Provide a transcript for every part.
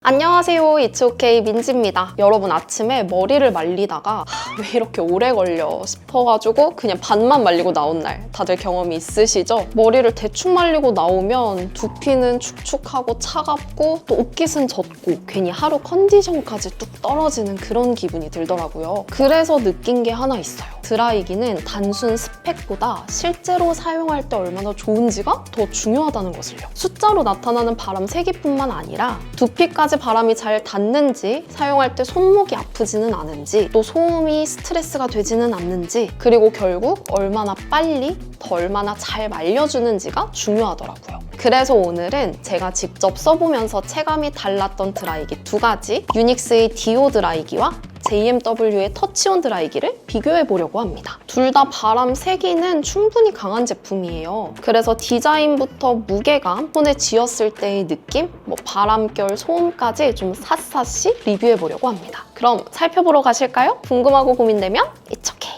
안녕하세요, It's OK 민지입니다. 여러분, 아침에 머리를 말리다가 왜 이렇게 오래 걸려 싶어가지고 그냥 반만 말리고 나온 날 다들 경험이 있으시죠? 머리를 대충 말리고 나오면 두피는 축축하고 차갑고 또 옷깃은 젖고 괜히 하루 컨디션까지 뚝 떨어지는 그런 기분이 들더라고요. 그래서 느낀 게 하나 있어요. 드라이기는 단순 스펙보다 실제로 사용할 때 얼마나 좋은지가 더 중요하다는 것을요. 숫자로 나타나는 바람 세기뿐만 아니라 두피까지 바람이 잘 닿는지, 사용할 때 손목이 아프지는 않은지, 또 소음이 스트레스가 되지는 않는지, 그리고 결국 얼마나 빨리, 더 얼마나 잘 말려주는지가 중요하더라고요. 그래서 오늘은 제가 직접 써보면서 체감이 달랐던 드라이기 두 가지, 유닉스의 디오 드라이기와 JMW의 터치온 드라이기를 비교해보려고 합니다. 둘 다 바람 세기는 충분히 강한 제품이에요. 그래서 디자인부터 무게감, 손에 쥐었을 때의 느낌, 바람결, 소음까지 좀 샅샅이 리뷰해보려고 합니다. 그럼 살펴보러 가실까요? 궁금하고 고민되면 It's OK!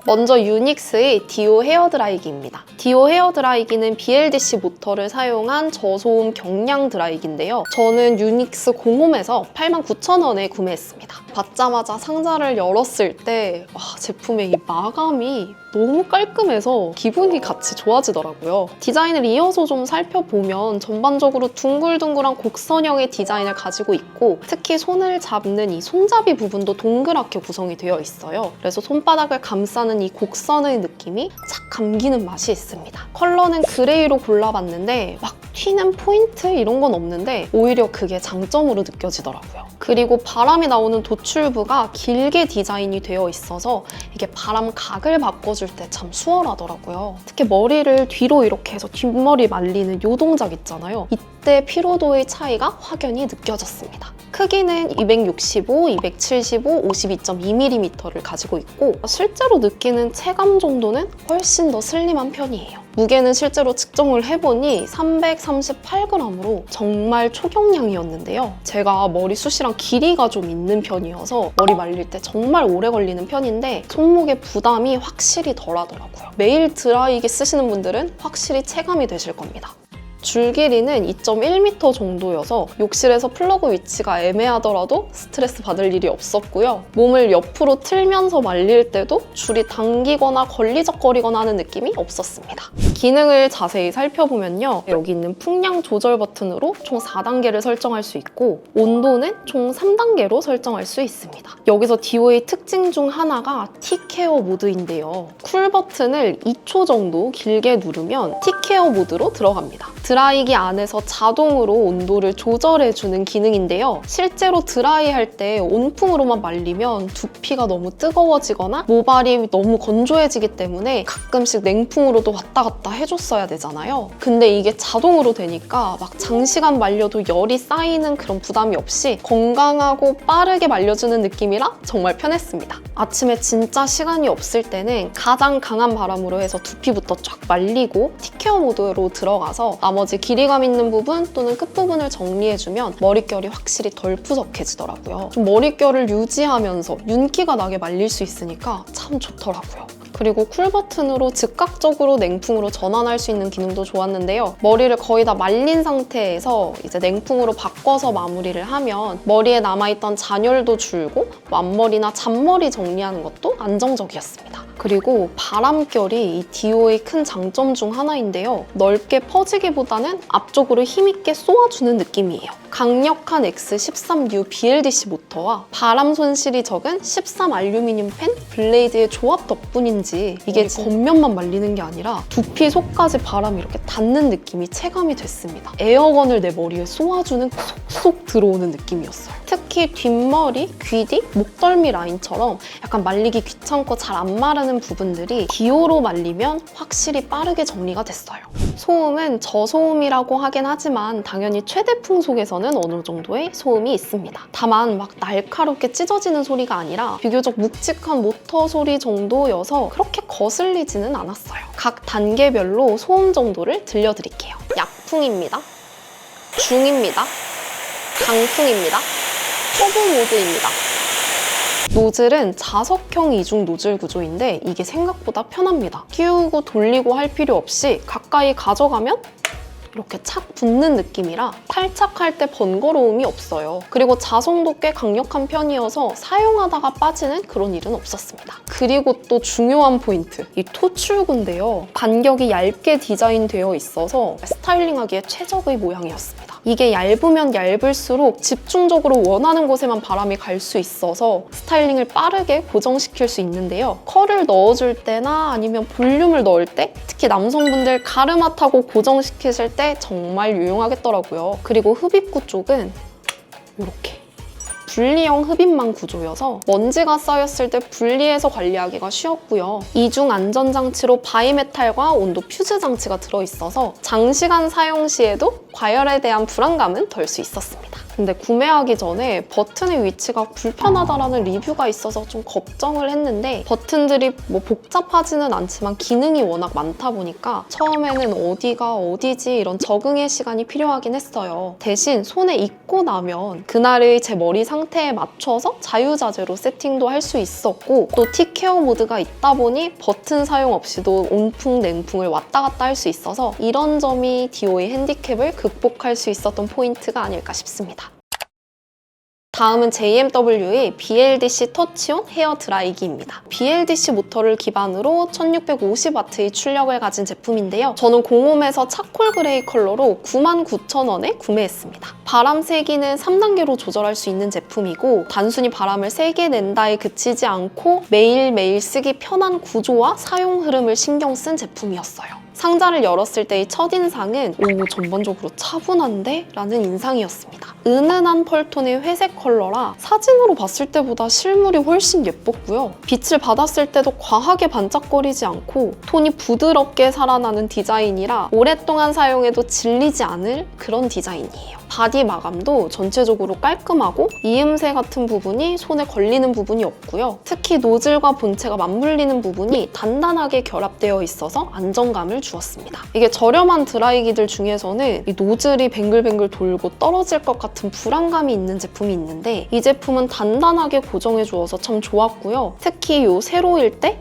먼저 유닉스의 디오 헤어드라이기입니다. 디오 헤어드라이기는 BLDC 모터를 사용한 저소음 경량 드라이기인데요. 저는 유닉스 공홈에서 89,000원에 구매했습니다. 받자마자 상자를 열었을 때 제품의 이 마감이 너무 깔끔해서 기분이 같이 좋아지더라고요. 디자인을 이어서 좀 살펴보면 전반적으로 둥글둥글한 곡선형의 디자인을 가지고 있고, 특히 손을 잡는 이 손잡이 부분도 동그랗게 구성이 되어 있어요. 그래서 손바닥을 감싸는 이 곡선의 느낌이 착 감기는 맛이 있습니다. 컬러는 그레이로 골라봤는데 막 튀는 포인트 이런 건 없는데 오히려 그게 장점으로 느껴지더라고요. 그리고 바람이 나오는 도출부가 길게 디자인이 되어 있어서 이게 바람 각을 바꿔줄 때 참 수월하더라고요. 특히 머리를 뒤로 이렇게 해서 뒷머리 말리는 이 동작 있잖아요. 이때 피로도의 차이가 확연히 느껴졌습니다. 크기는 265, 275, 52.2mm를 가지고 있고 실제로 느끼는 체감 정도는 훨씬 더 슬림한 편이에요. 무게는 실제로 측정을 해보니 338g으로 정말 초경량이었는데요. 제가 머리숱이랑 길이가 좀 있는 편이어서 머리 말릴 때 정말 오래 걸리는 편인데 손목의 부담이 확실히 덜하더라고요. 매일 드라이기 쓰시는 분들은 확실히 체감이 되실 겁니다. 줄 길이는 2.1m 정도여서 욕실에서 플러그 위치가 애매하더라도 스트레스 받을 일이 없었고요. 몸을 옆으로 틀면서 말릴 때도 줄이 당기거나 걸리적거리거나 하는 느낌이 없었습니다. 기능을 자세히 살펴보면요. 여기 있는 풍량 조절 버튼으로 총 4단계를 설정할 수 있고 온도는 총 3단계로 설정할 수 있습니다. 여기서 디오의 특징 중 하나가 T케어 모드인데요. 쿨 버튼을 2초 정도 길게 누르면 T케어 모드로 들어갑니다. 드라이기 안에서 자동으로 온도를 조절해주는 기능인데요. 실제로 드라이할 때 온풍으로만 말리면 두피가 너무 뜨거워지거나 모발이 너무 건조해지기 때문에 가끔씩 냉풍으로도 왔다 갔다 해줬어야 되잖아요. 근데 이게 자동으로 되니까 막 장시간 말려도 열이 쌓이는 그런 부담이 없이 건강하고 빠르게 말려주는 느낌이라 정말 편했습니다. 아침에 진짜 시간이 없을 때는 가장 강한 바람으로 해서 두피부터 쫙 말리고 T케어 모드로 들어가서 나머지 길이감 있는 부분 또는 끝부분을 정리해주면 머릿결이 확실히 덜 푸석해지더라고요. 좀 머릿결을 유지하면서 윤기가 나게 말릴 수 있으니까 참 좋더라고요. 그리고 쿨 버튼으로 즉각적으로 냉풍으로 전환할 수 있는 기능도 좋았는데요. 머리를 거의 다 말린 상태에서 이제 냉풍으로 바꿔서 마무리를 하면 머리에 남아있던 잔열도 줄고 앞머리나 잔머리 정리하는 것도 안정적이었습니다. 그리고 바람결이 이 디오의 큰 장점 중 하나인데요. 넓게 퍼지기보다는 앞쪽으로 힘있게 쏘아주는 느낌이에요. 강력한 X13U BLDC 모터와 바람 손실이 적은 13 알루미늄 펜 블레이드의 조합 덕분인지 이게 겉면만 말리는 게 아니라 두피 속까지 바람이 이렇게 닿는 느낌이 체감이 됐습니다. 에어건을 내 머리에 쏘아주는 쏙쏙 들어오는 느낌이었어요. 특히 뒷머리, 귀뒤, 목덜미 라인처럼 약간 말리기 귀찮고 잘 안 마르는 부분들이 디오로 말리면 확실히 빠르게 정리가 됐어요. 소음은 저소음이라고 하긴 하지만 당연히 최대 풍속에서는 어느 정도의 소음이 있습니다. 다만 막 날카롭게 찢어지는 소리가 아니라 비교적 묵직한 모터 소리 정도여서 그렇게 거슬리지는 않았어요. 각 단계별로 소음 정도를 들려드릴게요. 약풍입니다. 중입니다. 강풍입니다. 터보 모드입니다. 노즐은 자석형 이중 노즐 구조인데 이게 생각보다 편합니다. 끼우고 돌리고 할 필요 없이 가까이 가져가면 이렇게 착 붙는 느낌이라 탈착할 때 번거로움이 없어요. 그리고 자성도 꽤 강력한 편이어서 사용하다가 빠지는 그런 일은 없었습니다. 그리고 또 중요한 포인트, 이 토출구인데요. 간격이 얇게 디자인되어 있어서 스타일링하기에 최적의 모양이었습니다. 이게 얇으면 얇을수록 집중적으로 원하는 곳에만 바람이 갈 수 있어서 스타일링을 빠르게 고정시킬 수 있는데요. 컬을 넣어줄 때나 아니면 볼륨을 넣을 때, 특히 남성분들 가르마 타고 고정시키실 때 정말 유용하겠더라고요. 그리고 흡입구 쪽은 이렇게 분리형 흡입망 구조여서 먼지가 쌓였을 때 분리해서 관리하기가 쉬웠고요. 이중 안전장치로 바이메탈과 온도 퓨즈 장치가 들어있어서 장시간 사용 시에도 과열에 대한 불안감은 덜 수 있었습니다. 근데 구매하기 전에 버튼의 위치가 불편하다라는 리뷰가 있어서 좀 걱정을 했는데 버튼들이 뭐 복잡하지는 않지만 기능이 워낙 많다 보니까 처음에는 어디가 어디지 이런 적응의 시간이 필요하긴 했어요. 대신 손에 익고 나면 그날의 제 머리 상태에 맞춰서 자유자재로 세팅도 할 수 있었고 또 T케어 모드가 있다 보니 버튼 사용 없이도 온풍, 냉풍을 왔다 갔다 할 수 있어서 이런 점이 디오의 핸디캡을 극복할 수 있었던 포인트가 아닐까 싶습니다. 다음은 JMW의 BLDC 터치온 헤어 드라이기입니다. BLDC 모터를 기반으로 1650W의 출력을 가진 제품인데요. 저는 공홈에서 차콜 그레이 컬러로 99,000원에 구매했습니다. 바람 세기는 3단계로 조절할 수 있는 제품이고 단순히 바람을 세게 낸다에 그치지 않고 매일매일 쓰기 편한 구조와 사용 흐름을 신경 쓴 제품이었어요. 상자를 열었을 때의 첫인상은 오, 전반적으로 차분한데? 라는 인상이었습니다. 은은한 펄톤의 회색 컬러라 사진으로 봤을 때보다 실물이 훨씬 예뻤고요. 빛을 받았을 때도 과하게 반짝거리지 않고 톤이 부드럽게 살아나는 디자인이라 오랫동안 사용해도 질리지 않을 그런 디자인이에요. 바디 마감도 전체적으로 깔끔하고 이음새 같은 부분이 손에 걸리는 부분이 없고요. 특히 노즐과 본체가 맞물리는 부분이 단단하게 결합되어 있어서 안정감을 주었습니다. 이게 저렴한 드라이기들 중에서는 이 노즐이 뱅글뱅글 돌고 떨어질 것 같은 불안감이 있는 제품이 있는데 이 제품은 단단하게 고정해 주어서 참 좋았고요. 특히 이 세로일 때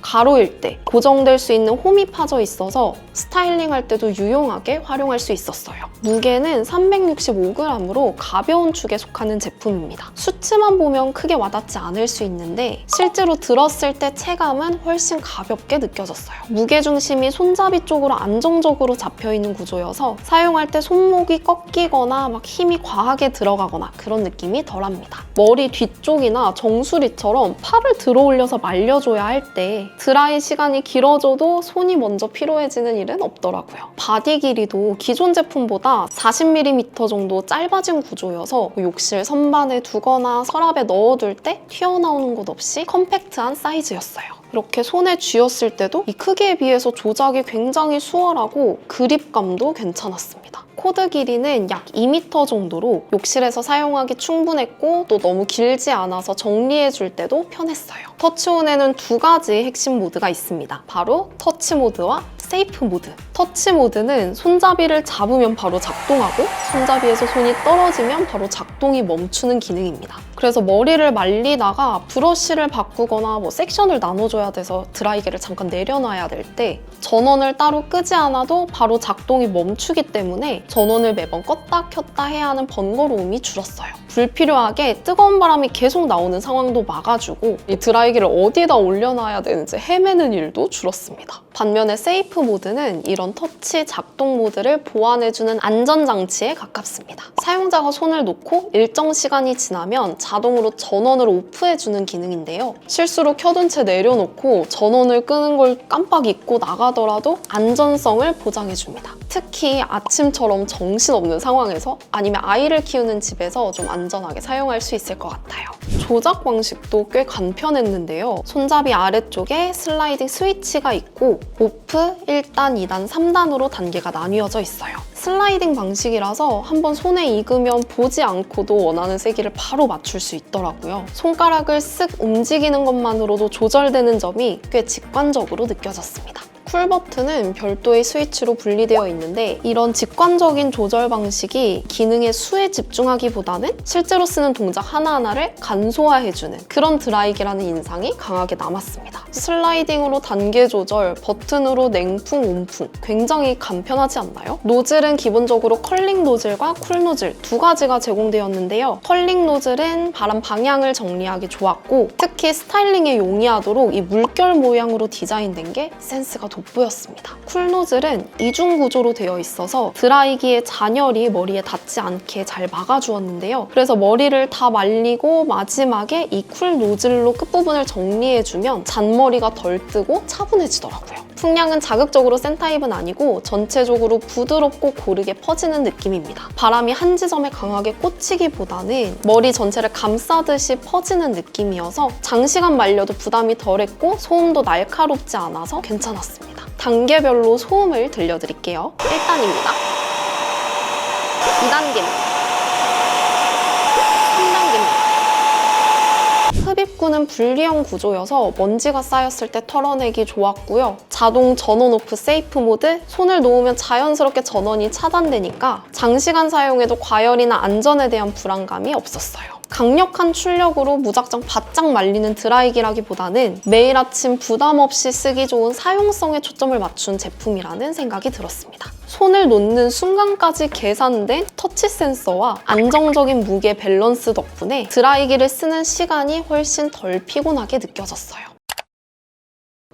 가로일 때 고정될 수 있는 홈이 파져 있어서 스타일링할 때도 유용하게 활용할 수 있었어요. 무게는 365g으로 가벼운 축에 속하는 제품입니다. 수치만 보면 크게 와닿지 않을 수 있는데 실제로 들었을 때 체감은 훨씬 가볍게 느껴졌어요. 무게중심이 손잡이 쪽으로 안정적으로 잡혀있는 구조여서 사용할 때 손목이 꺾이거나 막 힘이 과하게 들어가거나 그런 느낌이 덜합니다. 머리 뒤쪽이나 정수리처럼 팔을 들어 올려서 말려줘야 할 때 드라이 시간이 길어져도 손이 먼저 피로해지는 일은 없더라고요. 바디 길이도 기존 제품보다 40mm 정도 짧아진 구조여서 욕실 선반에 두거나 서랍에 넣어둘 때 튀어나오는 곳 없이 컴팩트한 사이즈였어요. 이렇게 손에 쥐었을 때도 이 크기에 비해서 조작이 굉장히 수월하고 그립감도 괜찮았습니다. 코드 길이는 약 2m 정도로 욕실에서 사용하기 충분했고 또 너무 길지 않아서 정리해줄 때도 편했어요. 터치온에는 두 가지 핵심 모드가 있습니다. 바로 터치 모드와 세이프 모드. 터치 모드는 손잡이를 잡으면 바로 작동하고 손잡이에서 손이 떨어지면 바로 작동이 멈추는 기능입니다. 그래서 머리를 말리다가 브러쉬를 바꾸거나 뭐 섹션을 나눠줘야 돼서 드라이기를 잠깐 내려놔야 될 때 전원을 따로 끄지 않아도 바로 작동이 멈추기 때문에 전원을 매번 껐다 켰다 해야 하는 번거로움이 줄었어요. 불필요하게 뜨거운 바람이 계속 나오는 상황도 막아주고 이 드라이기를 어디다 올려놔야 되는지 헤매는 일도 줄었습니다. 반면에 세이프 모드는 이런 터치 작동 모드를 보완해주는 안전장치에 가깝습니다. 사용자가 손을 놓고 일정 시간이 지나면 자동으로 전원을 오프해주는 기능인데요. 실수로 켜둔 채 내려놓고 전원을 끄는 걸 깜빡 잊고 나가더라도 안전성을 보장해줍니다. 특히 아침처럼 정신없는 상황에서 아니면 아이를 키우는 집에서 좀 안전하게 사용할 수 있을 것 같아요. 조작 방식도 꽤 간편했는데요. 손잡이 아래쪽에 슬라이딩 스위치가 있고 오프, 1단, 2단, 3단으로 단계가 나뉘어져 있어요. 슬라이딩 방식이라서 한번 손에 익으면 보지 않고도 원하는 세기를 바로 맞출 수 있더라고요. 손가락을 쓱 움직이는 것만으로도 조절되는 점이 꽤 직관적으로 느껴졌습니다. 쿨 버튼은 별도의 스위치로 분리되어 있는데 이런 직관적인 조절 방식이 기능의 수에 집중하기보다는 실제로 쓰는 동작 하나하나를 간소화해주는 그런 드라이기라는 인상이 강하게 남았습니다. 슬라이딩으로 단계 조절, 버튼으로 냉풍, 온풍 굉장히 간편하지 않나요? 노즐은 기본적으로 컬링 노즐과 쿨 노즐 두 가지가 제공되었는데요. 컬링 노즐은 바람 방향을 정리하기 좋았고 특히 스타일링에 용이하도록 이 물결 모양으로 디자인된 게 센스가 돋보였습니다. 쿨 노즐은 이중 구조로 되어 있어서 드라이기의 잔열이 머리에 닿지 않게 잘 막아주었는데요. 그래서 머리를 다 말리고 마지막에 이 쿨 노즐로 끝부분을 정리해주면 잔머리가 덜 뜨고 차분해지더라고요. 풍량은 자극적으로 센 타입은 아니고 전체적으로 부드럽고 고르게 퍼지는 느낌입니다. 바람이 한 지점에 강하게 꽂히기보다는 머리 전체를 감싸듯이 퍼지는 느낌이어서 장시간 말려도 부담이 덜했고 소음도 날카롭지 않아서 괜찮았습니다. 단계별로 소음을 들려드릴게요. 1단입니다. 2단계입니다. 3단계입니다. 흡입구는 분리형 구조여서 먼지가 쌓였을 때 털어내기 좋았고요. 자동 전원 오프 세이프 모드, 손을 놓으면 자연스럽게 전원이 차단되니까 장시간 사용해도 과열이나 안전에 대한 불안감이 없었어요. 강력한 출력으로 무작정 바짝 말리는 드라이기라기보다는 매일 아침 부담 없이 쓰기 좋은 사용성에 초점을 맞춘 제품이라는 생각이 들었습니다. 손을 놓는 순간까지 계산된 터치 센서와 안정적인 무게 밸런스 덕분에 드라이기를 쓰는 시간이 훨씬 덜 피곤하게 느껴졌어요.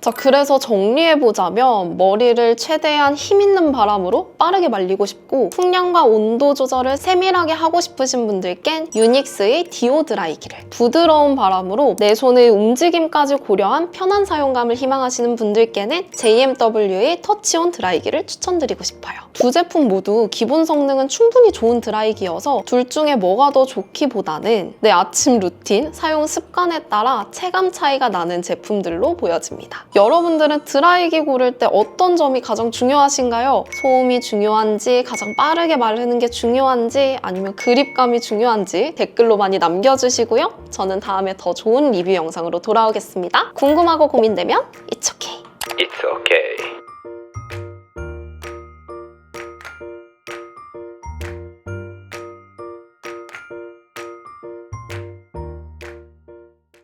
자, 그래서 정리해보자면 머리를 최대한 힘있는 바람으로 빠르게 말리고 싶고 풍량과 온도 조절을 세밀하게 하고 싶으신 분들께는 유닉스의 디오 드라이기를, 부드러운 바람으로 내 손의 움직임까지 고려한 편한 사용감을 희망하시는 분들께는 JMW의 터치온 드라이기를 추천드리고 싶어요. 두 제품 모두 기본 성능은 충분히 좋은 드라이기여서 둘 중에 뭐가 더 좋기보다는 내 아침 루틴, 사용 습관에 따라 체감 차이가 나는 제품들로 보여집니다. 여러분들은 드라이기 고를 때 어떤 점이 가장 중요하신가요? 소음이 중요한지, 가장 빠르게 마르는 게 중요한지, 아니면 그립감이 중요한지 댓글로 많이 남겨주시고요. 저는 다음에 더 좋은 리뷰 영상으로 돌아오겠습니다. 궁금하고 고민되면 It's okay. It's okay.